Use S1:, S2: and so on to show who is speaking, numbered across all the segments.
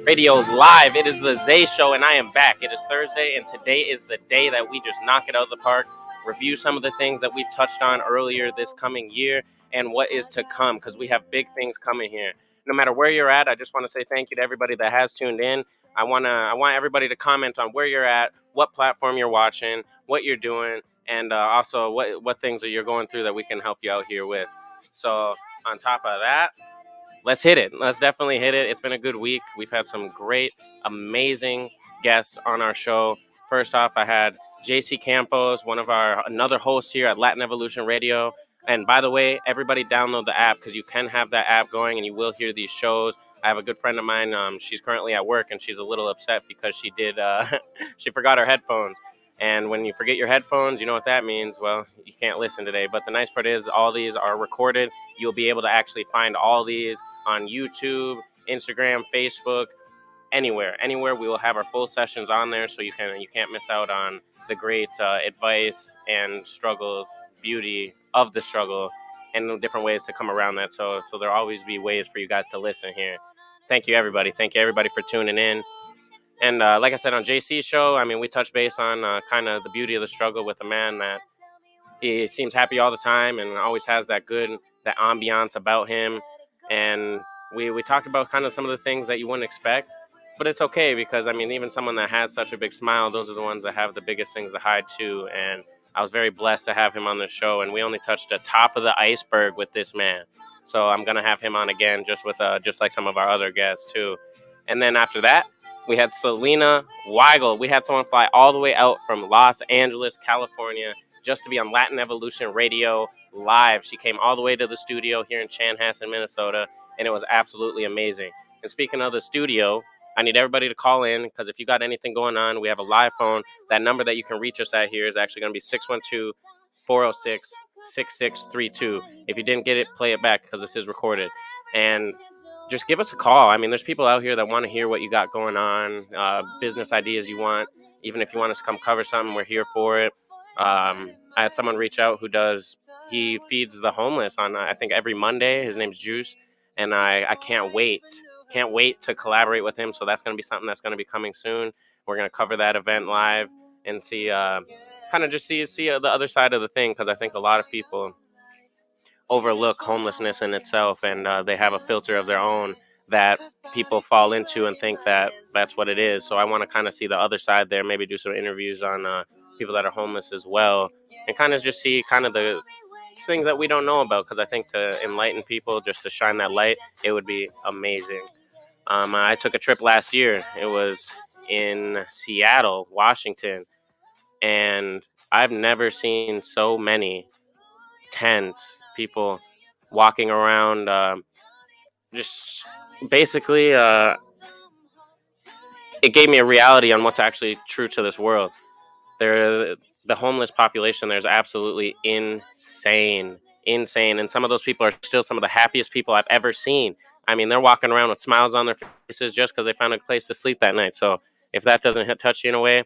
S1: Radio live. It is the Zay Show, and I am back. It is Thursday, and today is the day that we just knock it out of the park, review some of the things that we've touched on earlier this coming year, and what is to come, because we have big things coming here. No matter where you're at, I just want to say thank you to everybody that has tuned in. I want everybody to comment on where you're at, what platform you're watching, what you're doing, and also what things that you're going through that we can help you out here with. So on top of that, let's hit it. Let's definitely hit it. It's been a good week. We've had some great, amazing guests on our show. First off, I had JC Campos, another host here at Latin Evolution Radio. And by the way, everybody download the app, because you can have that app going and you will hear these shows. I have a good friend of mine. She's currently at work and she's a little upset because she forgot her headphones. And when you forget your headphones, you know what that means. Well, you can't listen today. But the nice part is all these are recorded. You'll be able to actually find all these on YouTube, Instagram, Facebook, anywhere. We will have our full sessions on there, so you can't miss out on the great advice and struggles, beauty of the struggle, and different ways to come around that. So there'll always be ways for you guys to listen here. Thank you, everybody. Thank you, everybody, for tuning in. And like I said, on JC's show, I mean, we touch base on kind of the beauty of the struggle with a man that he seems happy all the time and always has that ambiance about him. And we talked about kind of some of the things that you wouldn't expect, but it's okay, because, I mean, even someone that has such a big smile, those are the ones that have the biggest things to hide too. And I was very blessed to have him on the show, and we only touched the top of the iceberg with this man. So I'm going to have him on again, just like some of our other guests too. And then after that, we had Selena Weigel. We had someone fly all the way out from Los Angeles, California, just to be on Latin Evolution Radio live. She came all the way to the studio here in Chanhassen, Minnesota, and it was absolutely amazing. And speaking of the studio, I need everybody to call in, because if you got anything going on, we have a live phone. That number that you can reach us at here is actually going to be 612-406-6632. If you didn't get it, play it back, because this is recorded. And just give us a call. I mean, there's people out here that want to hear what you got going on, business ideas you want. Even if you want us to come cover something, we're here for it. I had someone reach out he feeds the homeless on, I think, every Monday. His name's Juice. And I can't wait to collaborate with him. So that's going to be something that's going to be coming soon. We're going to cover that event live and see the other side of the thing, because I think a lot of people overlook homelessness in itself, and they have a filter of their own that people fall into and think that that's what it is. So I want to kind of see the other side there, maybe do some interviews on people that are homeless as well, and kind of just see kind of the things that we don't know about, because I think to enlighten people, just to shine that light, it would be amazing. I took a trip last year. It was in Seattle, Washington, and I've never seen so many tents, people walking around, just basically it gave me a reality on what's actually true to this world. The homeless population there is absolutely insane, and some of those people are still some of the happiest people I've ever seen. I mean, they're walking around with smiles on their faces just because they found a place to sleep that night. So if that doesn't touch you in a way,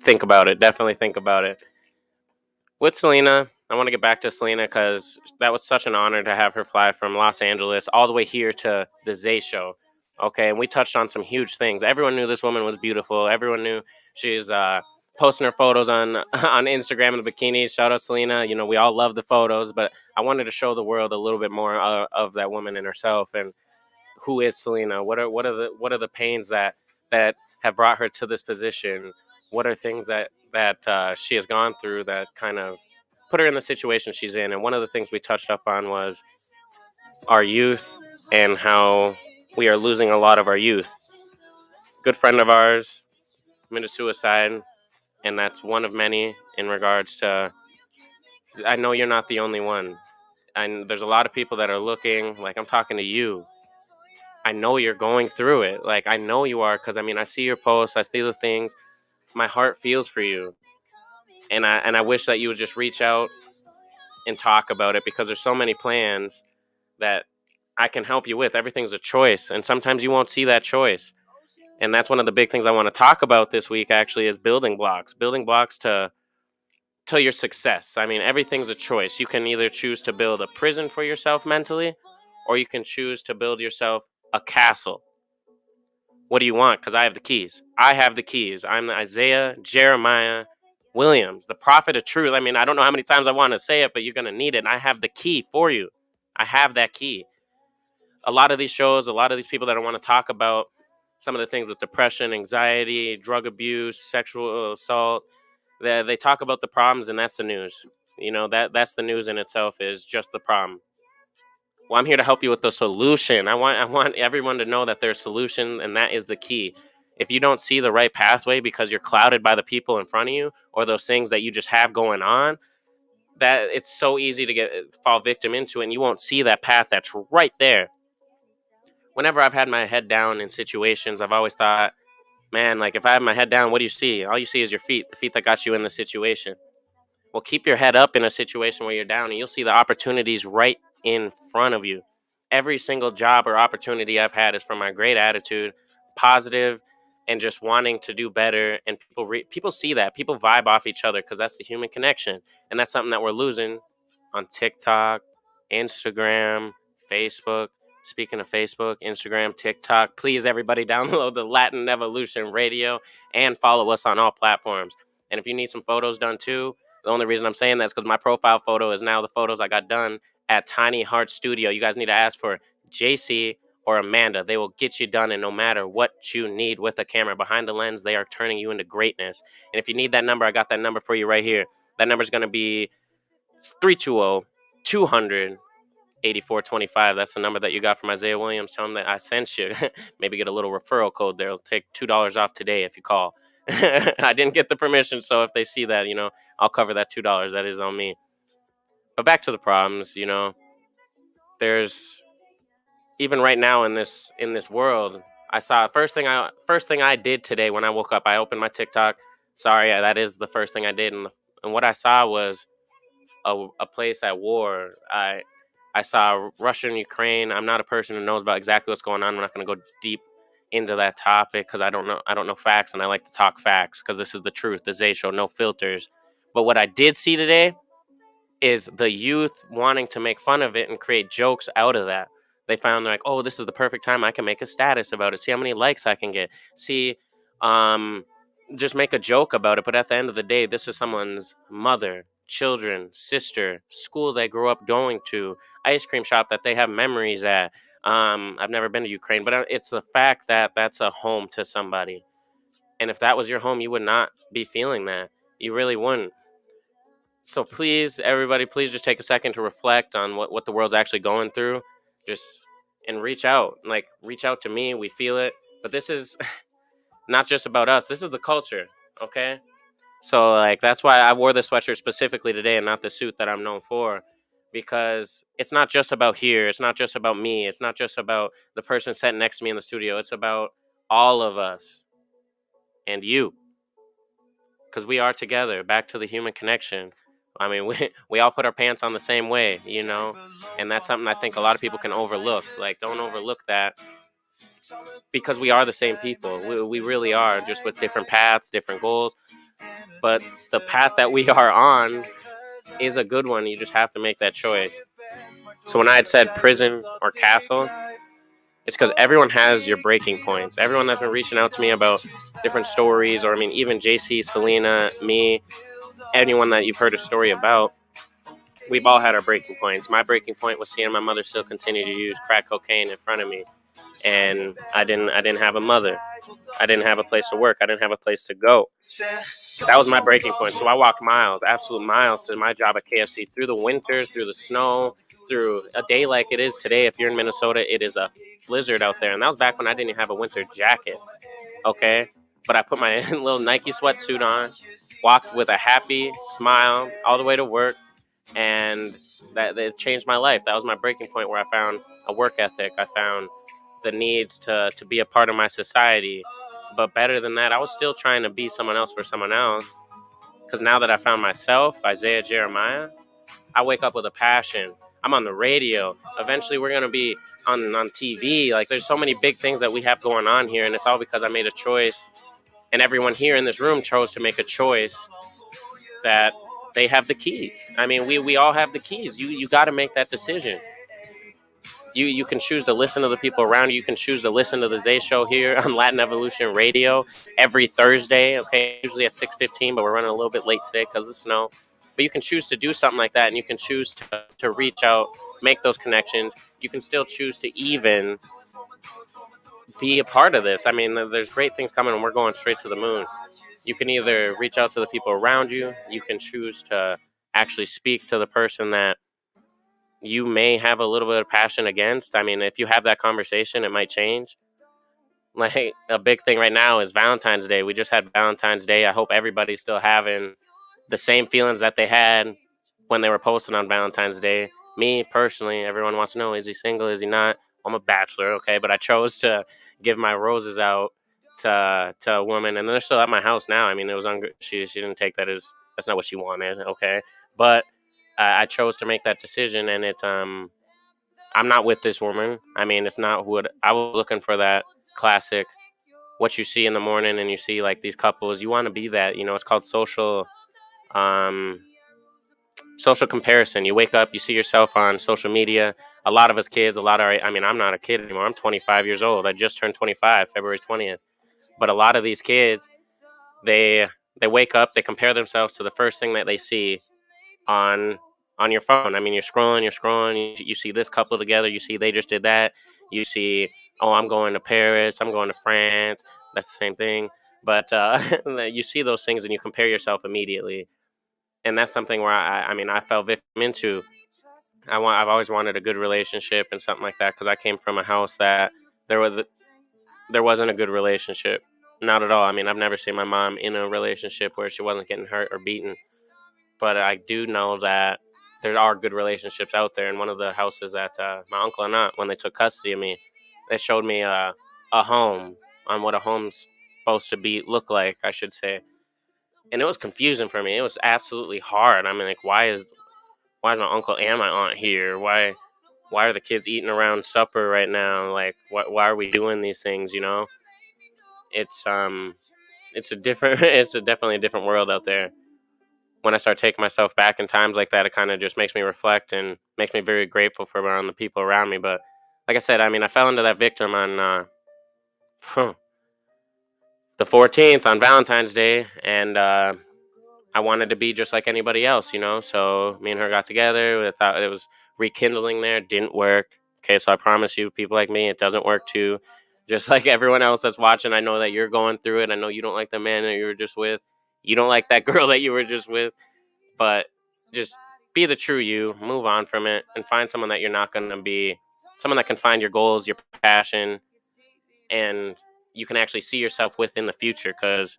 S1: think about it. Definitely think about it. With Selena, I want to get back to Selena, because that was such an honor to have her fly from Los Angeles all the way here to the Zay Show. Okay, and we touched on some huge things. Everyone knew this woman was beautiful. Everyone knew she's posting her photos on Instagram in the bikinis. Shout out Selena. You know, we all love the photos, but I wanted to show the world a little bit more of that woman in herself. And who is Selena? What are the pains that have brought her to this position? What are things that she has gone through that kind of put her in the situation she's in? And one of the things we touched up on was our youth and how we are losing a lot of our youth. Good friend of ours committed suicide, and that's one of many in regards to, I know you're not the only one. And there's a lot of people that are looking, like, I'm talking to you. I know you're going through it. Like, I know you are, because, I mean, I see your posts, I see the things. My heart feels for you. And I wish that you would just reach out and talk about it, because there's so many plans that I can help you with. Everything's a choice, and sometimes you won't see that choice. And that's one of the big things I want to talk about this week, actually, is building blocks to your success. I mean, everything's a choice. You can either choose to build a prison for yourself mentally, or you can choose to build yourself a castle. What do you want? Because I have the keys. I have the keys. I'm the Isaiah Jeremiah Williams, the prophet of truth. I mean, I don't know how many times I want to say it, but you're going to need it. I have the key for you. I have that key. A lot of these shows, a lot of these people that I want to talk about, some of the things with depression, anxiety, drug abuse, sexual assault, they talk about the problems, and that's the news. You know, that's the news in itself, is just the problem. Well, I'm here to help you with the solution. I want everyone to know that there's a solution, and that is the key. If you don't see the right pathway because you're clouded by the people in front of you or those things that you just have going on, that it's so easy to fall victim into it, and you won't see that path that's right there. Whenever I've had my head down in situations, I've always thought, man, like if I have my head down, what do you see? All you see is your feet, the feet that got you in the situation. Well, keep your head up in a situation where you're down, and you'll see the opportunities right in front of you. Every single job or opportunity I've had is from my great attitude, positive, and just wanting to do better. And people see that. People vibe off each other because that's the human connection. And that's something that we're losing on TikTok, Instagram, Facebook. Speaking of Facebook, Instagram, TikTok, please everybody download the Latin Evolution Radio and follow us on all platforms. And if you need some photos done too, the only reason I'm saying that is because my profile photo is now the photos I got done at Tiny Heart Studio. You guys need to ask for JC or Amanda. They will get you done, and no matter what you need with a camera behind the lens, they are turning you into greatness. And if you need that number, I got that number for you right here. That number is going to be 320 200 8425. That's the number that you got from Isaiah Williams. Tell them that I sent you. Maybe get a little referral code there. It'll take $2 off today if you call. I didn't get the permission, so if they see that, I'll cover that $2. That is on me. But back to the problems, there's even right now in this world. I saw first thing I did today when I woke up. I opened my TikTok. Sorry, that is the first thing I did, and what I saw was a place at war. I saw Russia and Ukraine. I'm not a person who knows about exactly what's going on. I'm not going to go deep into that topic because I don't know facts, and I like to talk facts because this is the truth. The Zay Show, no filters. But what I did see today is the youth wanting to make fun of it and create jokes out of that. They found, like, oh, this is the perfect time. I can make a status about it. See how many likes I can get. See, just make a joke about it. But at the end of the day, this is someone's mother, children, sister, school they grew up going to, ice cream shop that they have memories at. I've never been to Ukraine, but it's the fact that that's a home to somebody. And if that was your home, you would not be feeling that. You really wouldn't. So please, everybody, please just take a second to reflect on what the world's actually going through. And reach out. Like, reach out to me. We feel it. But this is not just about us. This is the culture, okay? So, like, that's why I wore this sweatshirt specifically today and not the suit that I'm known for. Because it's not just about here. It's not just about me. It's not just about the person sitting next to me in the studio. It's about all of us and you. Because we are together. Back to the human connection. I mean, we all put our pants on the same way, and that's something I think a lot of people can overlook. Like, don't overlook that, because we are the same people. We really are, just with different paths, different goals. But the path that we are on is a good one. You just have to make that choice. So when I had said prison or castle, it's because everyone has your breaking points. Everyone that's been reaching out to me about different stories, or I mean, even JC, Selena, me, anyone that you've heard a story about, we've all had our breaking points. My breaking point was seeing my mother still continue to use crack cocaine in front of me, and I didn't have a mother. I didn't have a place to work. I didn't have a place to go. That was my breaking point. So I walked miles, absolute miles, to my job at KFC, through the winter, through the snow, through a day like it is today. If you're in Minnesota, it is a blizzard out there, and that was back when I didn't even have a winter jacket. Okay. But I put my little Nike sweatsuit on, walked with a happy smile all the way to work, and that changed my life. That was my breaking point, where I found a work ethic. I found the needs to be a part of my society. But better than that, I was still trying to be someone else for someone else. Because now that I found myself, Isaiah Jeremiah, I wake up with a passion. I'm on the radio. Eventually, we're gonna be on TV. Like, there's so many big things that we have going on here, and it's all because I made a choice, and everyone here in this room chose to make a choice that they have the keys. I mean, we all have the keys. You got to make that decision. You can choose to listen to the people around you. You can choose to listen to the Zay Show here on Latin Evolution Radio every Thursday. Okay, usually at 6:15, but we're running a little bit late today because of the snow. But you can choose to do something like that, and you can choose to reach out, make those connections. You can still choose to even be a part of this. I mean, there's great things coming, and we're going straight to the moon. You can either reach out to the people around you. You can choose to actually speak to the person that you may have a little bit of passion against. I mean, if you have that conversation, it might change. Like, a big thing right now is Valentine's Day. We just had Valentine's Day. I hope everybody's still having the same feelings that they had when they were posting on Valentine's Day. Me, personally, everyone wants to know, is he single? Is he not? I'm a bachelor, okay? But I chose to give my roses out to a woman, and they're still at my house now. I mean, it was she didn't take that as, that's not what she wanted, okay? But I chose to make that decision, and it's I'm not with this woman. I mean, it's not what I was looking for. That classic, what you see in the morning, and you see like these couples. You want to be that. It's called um, social comparison. You wake up, you see yourself on social media. A lot of us kids, I mean, I'm not a kid anymore. I'm 25 years old. I just turned 25, February 20th. But a lot of these kids, they wake up, they compare themselves to the first thing that they see on your phone. I mean, you're scrolling, you see this couple together, you see they just did that, you see, oh, I'm going to Paris, I'm going to France, that's the same thing. But you see those things and you compare yourself immediately, and that's something where I mean, I fell victim into. I've always wanted a good relationship and something like that, because I came from a house that there wasn't a good relationship, not at all. I mean, I've never seen my mom in a relationship where she wasn't getting hurt or beaten. But I do know that there are good relationships out there. And one of the houses that my uncle and aunt, when they took custody of me, they showed me a home, on what a home's supposed to look like, I should say. And it was confusing for me. It was absolutely hard. I mean, like, why is my uncle and my aunt here? Why are the kids eating around supper right now? Like, why are we doing these things? It's a different it's definitely a different world out there. When I start taking myself back in times like that, it kind of just makes me reflect and makes me very grateful for around the people around me. But like I said, I mean, I fell into that victim on the 14th on Valentine's Day, and I wanted to be just like anybody else. So me and her got together. We thought it was rekindling there. Didn't work. Okay, so I promise you, people like me, it doesn't work too. Just like everyone else that's watching, I know that you're going through it. I know you don't like the man that you were just with. You don't like that girl that you were just with. But just be the true you, move on from it, and find someone that you're not going to be, someone that can find your goals, your passion, and you can actually see yourself with in the future, because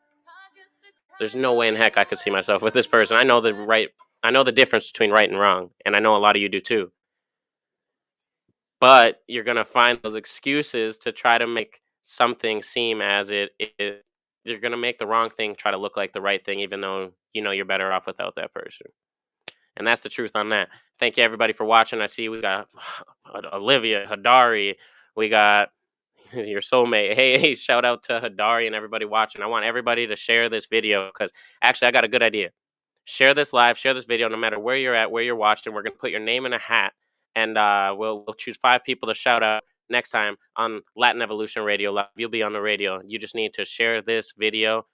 S1: there's no way in heck I could see myself with this person. I know the difference between right and wrong, and I know a lot of you do too. But you're going to find those excuses to try to make something seem as it is. You're going to make the wrong thing try to look like the right thing, even though you're better off without that person. And that's the truth on that. Thank you, everybody, for watching. I see we got Olivia, Hadari. We got your soulmate. Hey, shout out to Hadari and everybody watching. I want everybody to share this video, because actually I got a good idea. Share this live, share this video, no matter where you're at, where you're watching. We're going to put your name in a hat, and we'll choose 5 people to shout out next time on Latin Evolution Radio Live. You'll be on the radio. You just need to share this video,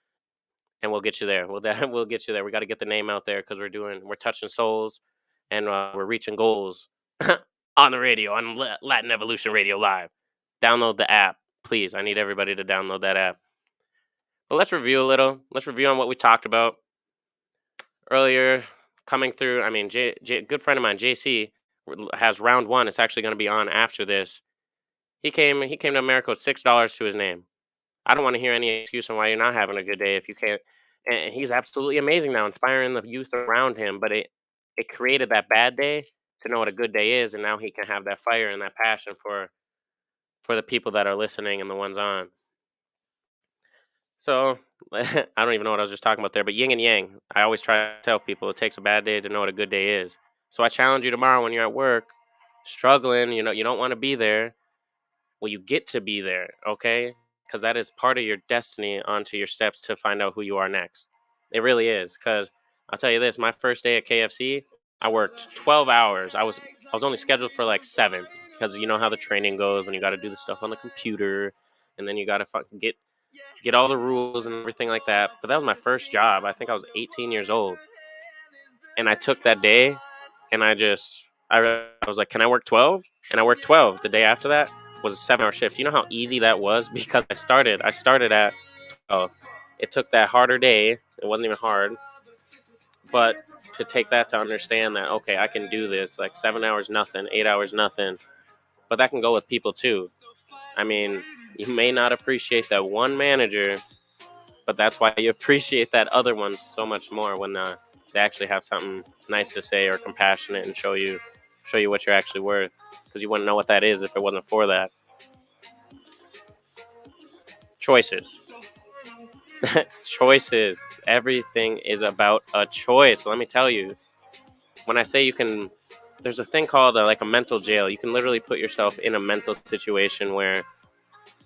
S1: and we'll get you there. We'll get you there. We got to get the name out there, because we're touching souls, and we're reaching goals on the radio, on Latin Evolution Radio Live. Download the app, please. I need everybody to download that app. But let's review a little. Let's review on what we talked about earlier. Coming through, I mean, good friend of mine, JC, has round 1. It's actually going to be on after this. He came to America with $6 to his name. I don't want to hear any excuse on why you're not having a good day if you can't. And he's absolutely amazing now, inspiring the youth around him. But it created that bad day to know what a good day is, and now he can have that fire and that passion for the people that are listening and the ones on. So I don't even know what I was just talking about there, but yin and yang. I always try to tell people it takes a bad day to know what a good day is. So I challenge you tomorrow when you're at work. struggling, you don't want to be there. Well, you get to be there, okay? Because that is part of your destiny onto your steps to find out who you are next. It really is. Because I'll tell you this: my first day at KFC, I worked 12 hours. I was only scheduled for like 7 because you know how the training goes when you got to do the stuff on the computer, and then you got to get all the rules and everything like that. But that was my first job. I think I was 18 years old, and I took that day, and I was like, "Can I work 12?" And I worked 12. The day after that was a 7-hour shift. You know how easy that was because I started at 12. It took that harder day. It wasn't even hard, but to take that to understand that okay, I can do this. Like 7 hours, nothing. 8 hours, nothing. But that can go with people too. I mean, you may not appreciate that one manager, but that's why you appreciate that other one so much more when they actually have something nice to say or compassionate and show you what you're actually worth, because you wouldn't know what that is if it wasn't for that. Choices. Choices. Everything is about a choice. Let me tell you, when I say there's a thing called like a mental jail. You can literally put yourself in a mental situation where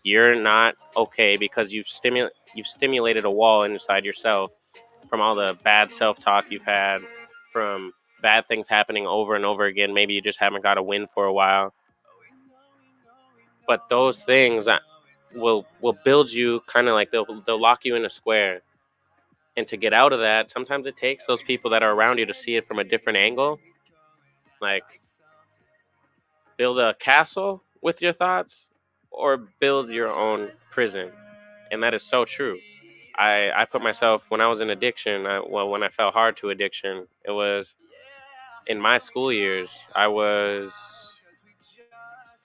S1: you're not okay because you've stimulated a wall inside yourself from all the bad self-talk you've had, from bad things happening over and over again. Maybe you just haven't got a win for a while, but those things will build you, kind of like they'll lock you in a square. And to get out of that, sometimes it takes those people that are around you to see it from a different angle. Like, build a castle with your thoughts or build your own prison. And that is so true. I put myself, when I was in addiction, when I fell hard to addiction, it was in my school years. I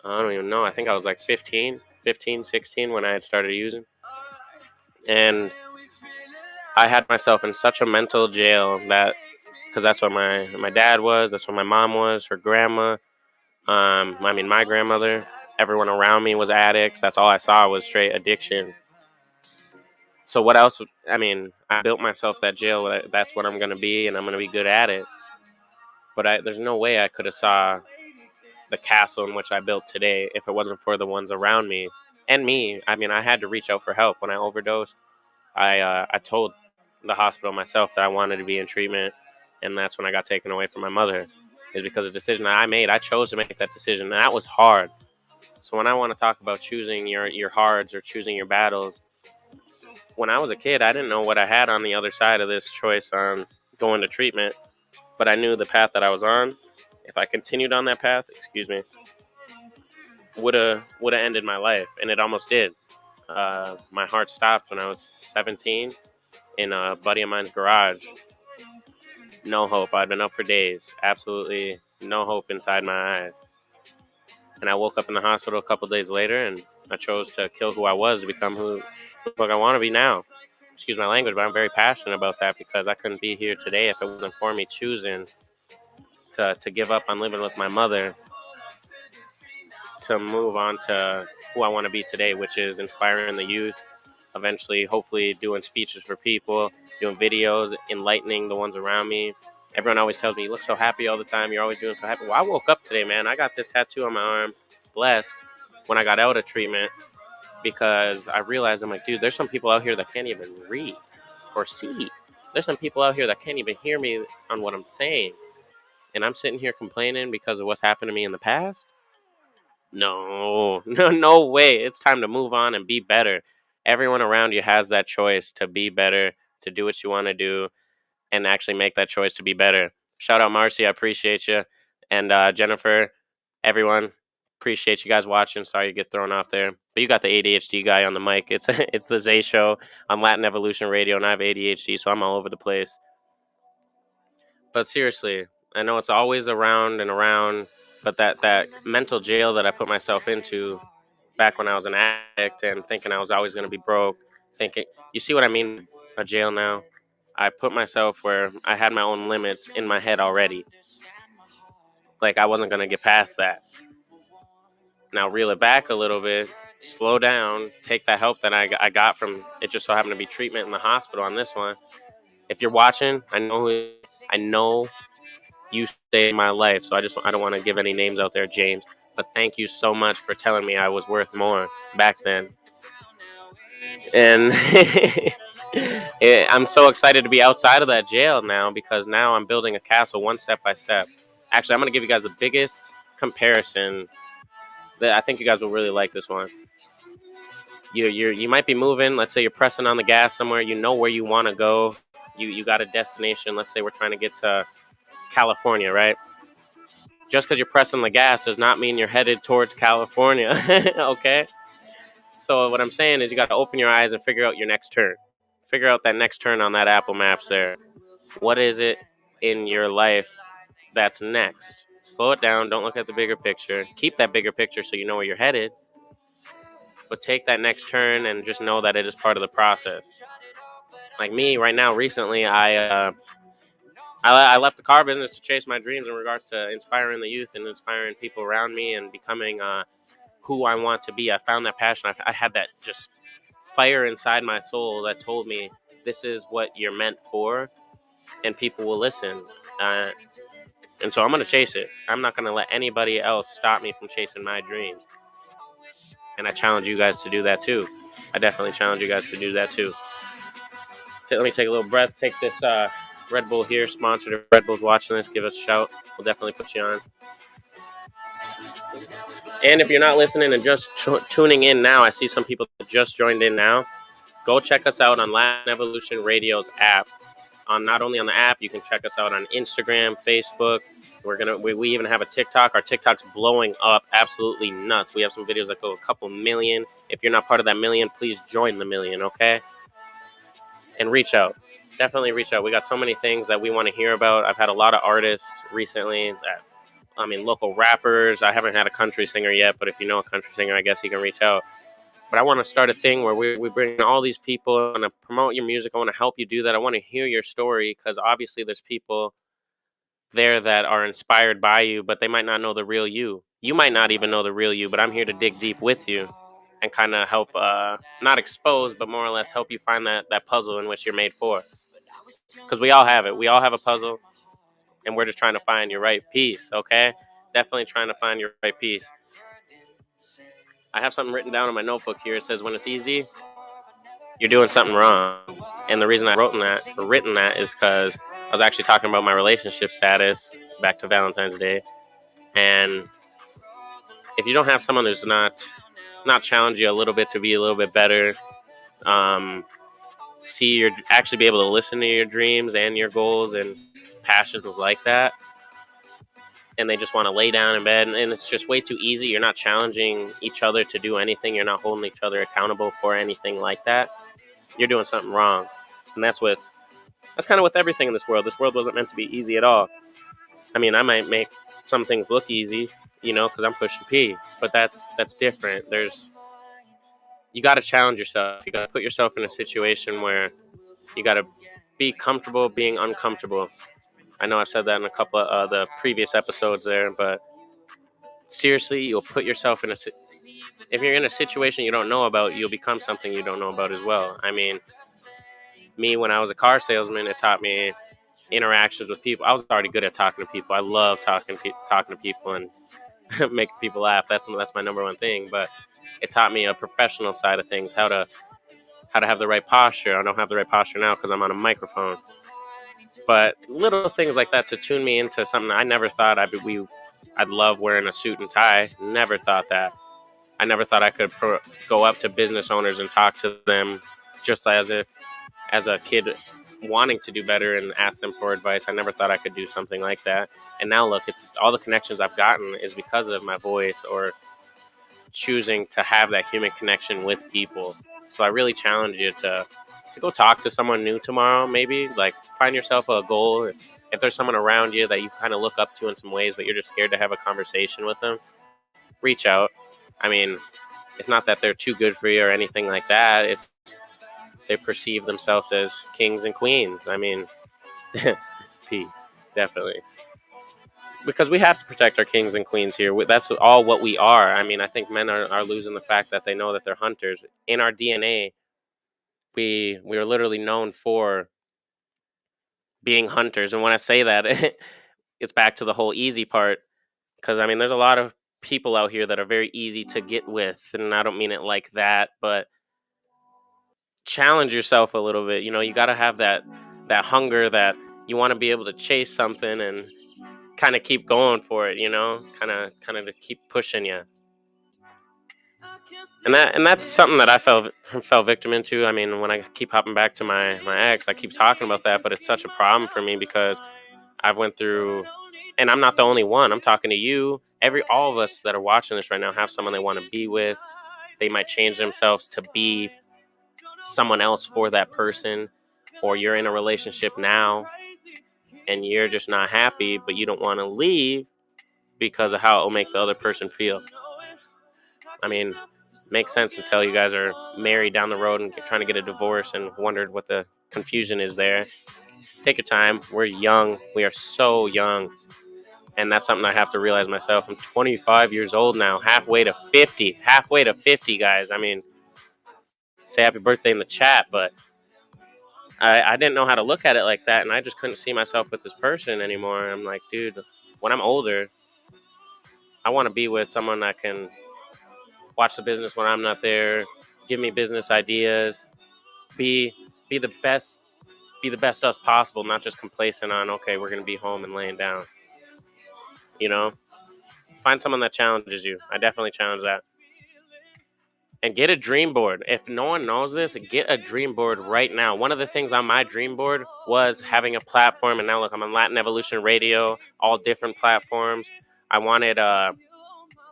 S1: don't even know, I think I was like 15, 16 when I had started using. And I had myself in such a mental jail that, because that's what my dad was, that's what my mom was, her grandma, my grandmother, everyone around me was addicts. That's all I saw was straight addiction. So what else? I mean, I built myself that jail. That's what I'm gonna be, and I'm gonna be good at it. But there's no way I could have saw the castle in which I built today if it wasn't for the ones around me and me. I mean, I had to reach out for help when I overdosed. I told the hospital myself that I wanted to be in treatment, and that's when I got taken away from my mother. Is because of the decision that I made. I chose to make that decision, and that was hard. So when I want to talk about choosing your hards or choosing your battles, when I was a kid, I didn't know what I had on the other side of this choice on going to treatment, but I knew the path that I was on. If I continued on that path, would have ended my life, and it almost did. My heart stopped when I was 17 in a buddy of mine's garage. No hope. I'd been up for days. Absolutely no hope inside my eyes. And I woke up in the hospital a couple days later, and I chose to kill who I was to become who I want to be now. Excuse my language, but I'm very passionate about that because I couldn't be here today if it wasn't for me choosing to give up on living with my mother to move on to who I want to be today, which is inspiring the youth, eventually, hopefully, doing speeches for people, doing videos, enlightening the ones around me. Everyone always tells me, you look so happy all the time. You're always doing so happy. Well, I woke up today, man. I got this tattoo on my arm, blessed, when I got out of treatment, because I realized, I'm like, dude, there's some people out here that can't even read or see. There's some people out here that can't even hear me on what I'm saying. And I'm sitting here complaining because of what's happened to me in the past? No, no way. It's time to move on and be better. Everyone around you has that choice to be better, to do what you want to do, and actually make that choice to be better. Shout out Marcy, I appreciate you. And Jennifer, everyone, appreciate you guys watching. Sorry you get thrown off there. But you got the ADHD guy on the mic. It's the Zay Show on Latin Evolution Radio, and I have ADHD, so I'm all over the place. But seriously, I know it's always around and around, but that mental jail that I put myself into back when I was an addict and thinking I was always going to be broke, thinking, you see what I mean? A jail now. I put myself where I had my own limits in my head already. Like I wasn't going to get past that. Now reel it back a little bit, slow down, take that help that I got from it. Just so happened to be treatment in the hospital on this one. If you're watching, I know You saved my life. So I don't want to give any names out there, James, but thank you so much for telling me I was worth more back then. And I'm so excited to be outside of that jail now, because now I'm building a castle one step by step. Actually, I'm going to give you guys the biggest comparison that I think you guys will really like this one. You might be moving. Let's say you're pressing on the gas somewhere. You know where you want to go. You got a destination. Let's say we're trying to get to California, right? Just because you're pressing the gas does not mean you're headed towards California. Okay. So what I'm saying is you got to open your eyes and figure out your next turn. Figure out that next turn on that Apple Maps there. What is it in your life that's next? Slow it down. Don't look at the bigger picture. Keep that bigger picture so you know where you're headed. But take that next turn and just know that it is part of the process. Like me right now, recently, I left the car business to chase my dreams in regards to inspiring the youth and inspiring people around me and becoming who I want to be. I found that passion. I had that just fire inside my soul that told me this is what you're meant for, and people will listen. And so I'm going to chase it. I'm not going to let anybody else stop me from chasing my dreams. And I challenge you guys to do that too. I definitely challenge you guys to do that too. Let me take a little breath. Take this Red Bull here, sponsored. If Red Bull's watching this, give us a shout. We'll definitely put you on. And if you're not listening and just tuning in now, I see some people that just joined in now. Go check us out on Latin Evolution Radio's app. Not only on the app, you can check us out on Instagram, Facebook. We even have a TikTok. Our TikTok's blowing up, absolutely nuts. We have some videos that go a couple million. If you're not part of that million, please join the million, okay? And reach out. Definitely reach out. We got so many things that we want to hear about. I've had a lot of artists recently local rappers. I haven't had a country singer yet, but if you know a country singer, I guess you can reach out. But I want to start a thing where we bring all these people. I want to promote your music. I want to help you do that. I want to hear your story, because obviously there's people there that are inspired by you, but they might not know the real you. You might not even know the real you, but I'm here to dig deep with you and kind of help, not expose, but more or less help you find that puzzle in which you're made for. Because we all have it. We all have a puzzle, and we're just trying to find your right piece, okay? Definitely trying to find your right piece. I have something written down in my notebook here. It says, when it's easy, you're doing something wrong. And the reason I written that is because I was actually talking about my relationship status back to Valentine's Day. And if you don't have someone who's not challenge you a little bit to be a little bit better, actually be able to listen to your dreams and your goals and passions like that, and they just want to lay down in bed, and it's just way too easy. You're not challenging each other to do anything. You're not holding each other accountable for anything like that. You're doing something wrong. And that's kind of with everything in this world. This world wasn't meant to be easy at all. I mean, I might make some things look easy, because I'm pushing P, but that's different. You got to challenge yourself. You got to put yourself in a situation where you got to be comfortable being uncomfortable. I know I've said that in a couple of the previous episodes there, but seriously, you'll put yourself if you're in a situation you don't know about, you'll become something you don't know about as well. I mean, me, when I was a car salesman, it taught me interactions with people. I was already good at talking to people. I love talking to people and making people laugh. That's my number one thing. But it taught me a professional side of things, how to have the right posture. I don't have the right posture now because I'm on a microphone. But little things like that to tune me into something I never thought I'd love wearing a suit and tie. Never thought that. I never thought I could go up to business owners and talk to them just as a kid wanting to do better and ask them for advice. I never thought I could do something like that. And now look, it's all the connections I've gotten is because of my voice or choosing to have that human connection with people. So I really challenge you to go talk to someone new tomorrow. Maybe like find yourself a goal. If there's someone around you that you kind of look up to in some ways, but you're just scared to have a conversation with them, reach out. I mean, it's not that they're too good for you or anything like that. They perceive themselves as kings and queens. I mean, P, definitely. Because we have to protect our kings and queens here. That's all what we are. I mean, I think men are losing the fact that they know that they're hunters. In our DNA, we are literally known for being hunters. And when I say that, it's back to the whole easy part. Because I mean, there's a lot of people out here that are very easy to get with, and I don't mean it like that, but challenge yourself a little bit. You got to have that hunger, that you want to be able to chase something and kind of keep going for it. Kind of to keep pushing you. And that's something that I fell victim into. I mean, when I keep hopping back to my ex, I keep talking about that, but it's such a problem for me because I've went through, and I'm not the only one. I'm talking to you. All of us that are watching this right now have someone they want to be with. They might change themselves to be someone else for that person, or you're in a relationship now and you're just not happy, but you don't want to leave because of how it will make the other person feel. I mean, makes sense until you guys are married down the road and trying to get a divorce and wondered what the confusion is there. Take your time. We're young. We are so young. And that's something I have to realize myself. I'm 25 years old now, halfway to 50. Halfway to 50, guys. I mean, say happy birthday in the chat, but I didn't know how to look at it like that, and I just couldn't see myself with this person anymore. I'm like, dude, when I'm older, I want to be with someone that can watch the business when I'm not there, give me business ideas, be the best us possible, not just complacent on, okay, we're gonna be home and laying down. Find someone that challenges you. I definitely challenge that. And get a dream board. If no one knows this, get a dream board right now. One of the things on my dream board was having a platform. And now look, I'm on Latin Evolution Radio, all different platforms. I wanted, on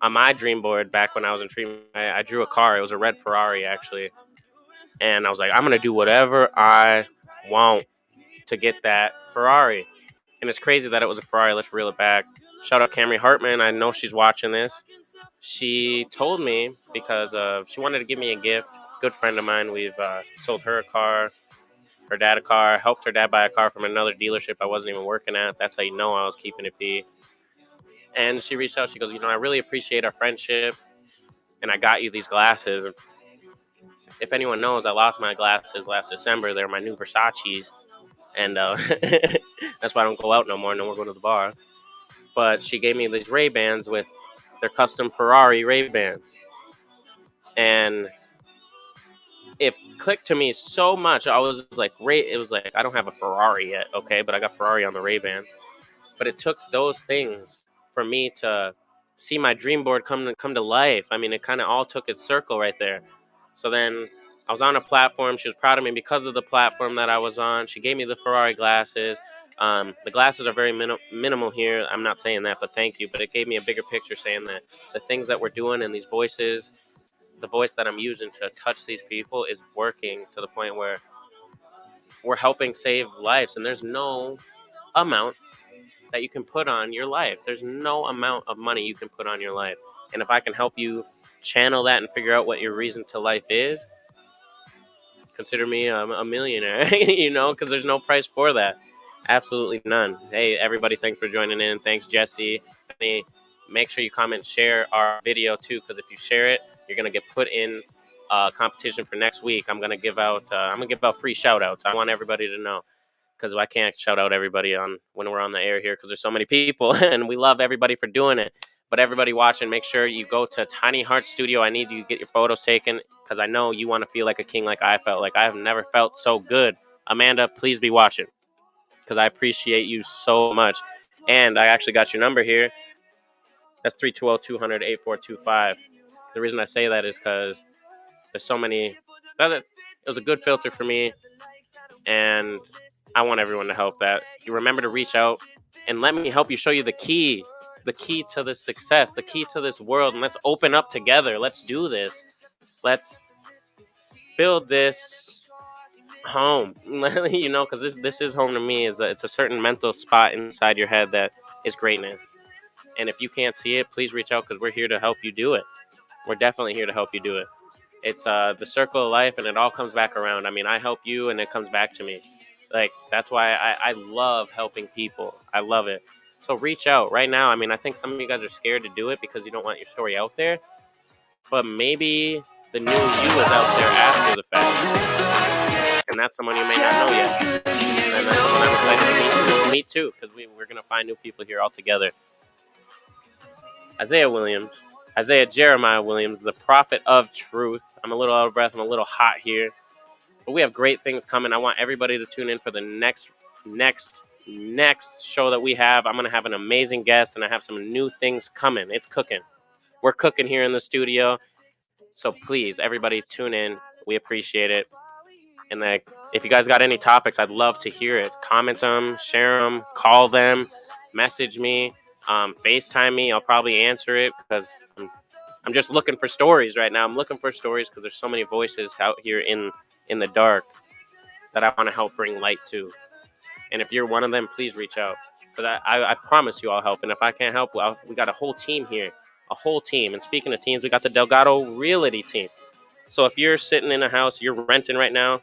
S1: my dream board back when I was in treatment, I drew a car. It was a red Ferrari, actually. And I was like, I'm going to do whatever I want to get that Ferrari. And it's crazy that it was a Ferrari. Let's reel it back. Shout out Camry Hartman. I know she's watching this. She told me because she wanted to give me a gift. Good friend of mine. We've sold her a car, her dad a car, helped her dad buy a car from another dealership I wasn't even working at. That's how you know I was keeping it P. And she reached out. She goes, I really appreciate our friendship, and I got you these glasses. If anyone knows, I lost my glasses last December. They're my new Versace's, and that's why I don't go out no more. No more go to the bar. But she gave me these Ray-Bans with their custom Ferrari Ray-Bans. And it clicked to me so much. I was like, it was like, I don't have a Ferrari yet, okay, but I got Ferrari on the Ray-Bans. But it took those things for me to see my dream board come to life. I mean, it kind of all took its circle right there. So then I was on a platform. She was proud of me because of the platform that I was on. She gave me the Ferrari glasses. The glasses are very minimal here. I'm not saying that, but thank you. But it gave me a bigger picture saying that the things that we're doing and these voices, the voice that I'm using to touch these people is working to the point where we're helping save lives. And there's no amount that you can put on your life. There's no amount of money you can put on your life. And if I can help you channel that and figure out what your reason to life is, consider me a millionaire, because there's no price for that. Absolutely none. Hey, everybody, thanks for joining in. Thanks, Jesse. Make sure you comment, share our video too, because if you share it, you're gonna get put in a competition for next week. I'm gonna give out free shout outs. I want everybody to know, because I can't shout out everybody when we're on the air here because there's so many people, and we love everybody for doing it. But everybody watching, make sure you go to Tiny Heart Studio. I need you to get your photos taken because I know you want to feel like a king like I felt. Like I have never felt so good. Amanda, please be watching because I appreciate you so much. And I actually got your number here. That's 320-200-8425. The reason I say that is because there's so many. It was a good filter for me, and I want everyone to help that. You remember to reach out and let me help you show you the key to this success, the key to this world, and let's open up together. Let's do this. Let's build this home, because this is home to me. It's a certain mental spot inside your head that is greatness. And if you can't see it, please reach out because we're here to help you do it. We're definitely here to help you do it. It's the circle of life, and it all comes back around. I mean, I help you, and it comes back to me. Like, that's why I love helping people. I love it. So reach out right now. I mean, I think some of you guys are scared to do it because you don't want your story out there. But maybe the new you is out there after the fact. And that's someone you may not know yet. and I'm excited to meet too, because we're going to find new people here all together. Isaiah Jeremiah Williams, the prophet of truth. I'm a little out of breath. I'm a little hot here. But we have great things coming. I want everybody to tune in for the next show that we have. I'm going to have an amazing guest, and I have some new things coming. It's cooking. We're cooking here in the studio. So please, everybody tune in. We appreciate it. And if you guys got any topics, I'd love to hear it. Comment them, share them, call them, message me, FaceTime me. I'll probably answer it because I'm just looking for stories right now. I'm looking for stories because there's so many voices out here in the dark that I want to help bring light to. And if you're one of them, please reach out. Because I promise you I'll help. And if I can't help, we got a whole team here. A whole team. And speaking of teams, we got the Delgado Realty team. So if you're sitting in a house, you're renting right now,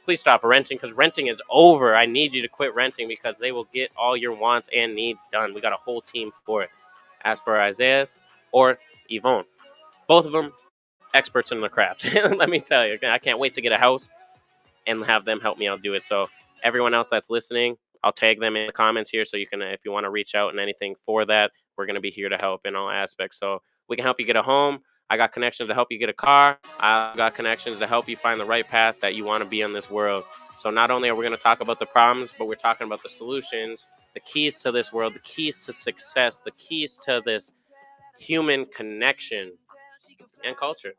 S1: please stop renting because renting is over. I need you to quit renting because they will get all your wants and needs done. We got a whole team for it. As for Isaiah's or Yvonne, both of them experts in the craft. Let me tell you, I can't wait to get a house and have them help me out do it. So everyone else that's listening, I'll tag them in the comments here so you can, if you want to reach out and anything for that, we're going to be here to help in all aspects. So we can help you get a home. I got connections to help you get a car. I got connections to help you find the right path that you want to be in this world. So not only are we going to talk about the problems, but we're talking about the solutions, the keys to this world, the keys to success, the keys to this human connection and culture.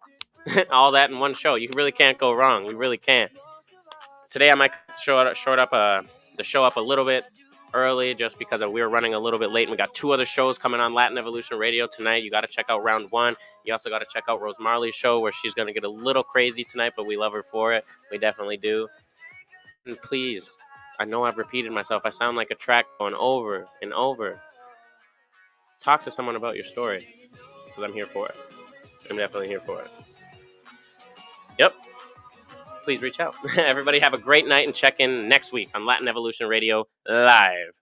S1: All that in one show. You really can't go wrong. We really can't. Today I might short up the show up a little bit early just because we were running a little bit late, and we got 2 other shows coming on Latin Evolution Radio tonight. You got to check out round 1. You also got to check out Rose Marley's show where she's going to get a little crazy tonight, but we love her for it. We definitely do. And please, I know I've repeated myself. I sound like a track going over and over. Talk to someone about your story because I'm here for it. I'm definitely here for it. Yep. Please reach out. Everybody have a great night and check in next week on Latin Evolution Radio Live.